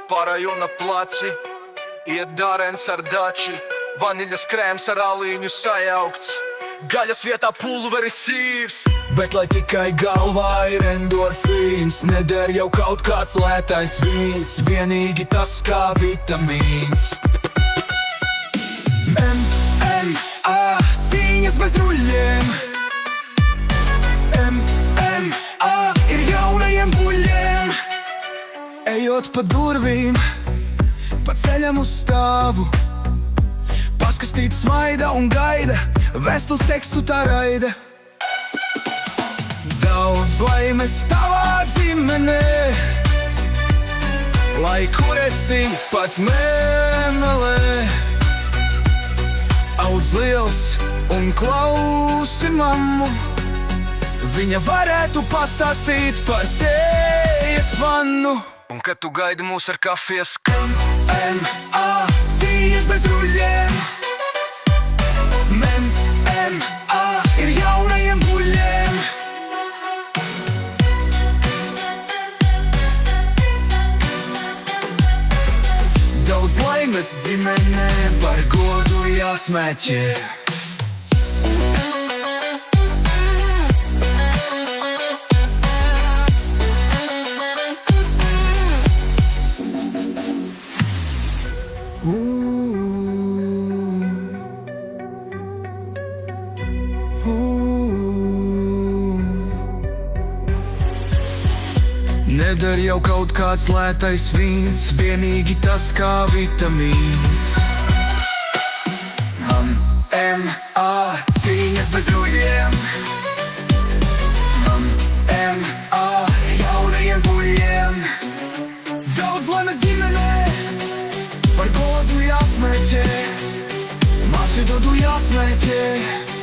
Pārējo na placi, iet dārens ar dači, vaniļas krēms ar aliņu sajaukts, gaļas vietā pulveris sīvs. Bet lai tikai galvā ir endorfīns, neder jau kaut kāds lētais vīns, vienīgi tas kā vitamīns. MMA, cīņas bez ruļļiem. MMA ir jaunajiem buļļiem. Ejot pa durvīm, pa ceļam uz stāvu, paskastīt smaida un gaida, vēstules tekstu tā raida. Daudz laimes tavā ģimenē, lai kur esi pat mēmelē. Audz liels un klausi mammu, viņa varētu pastāstīt par tējas vannu. Un kad tu gaidi mūs ar kafijas MMA, cīņas bez ruļļiem. MMA ir jaunajiem buļļiem. Daudz laimes ģimenē, par godu jāsmēķē. Neder jau kaut kāds lētais vīns, vienīgi tas kā vitamīns. MMA, cīņas bez ruļļiem. MMA, jaunajiem buļļiem. Daudz laimes ģimenē, par godu jāsmēķē. Mači dodu jāsmēķē.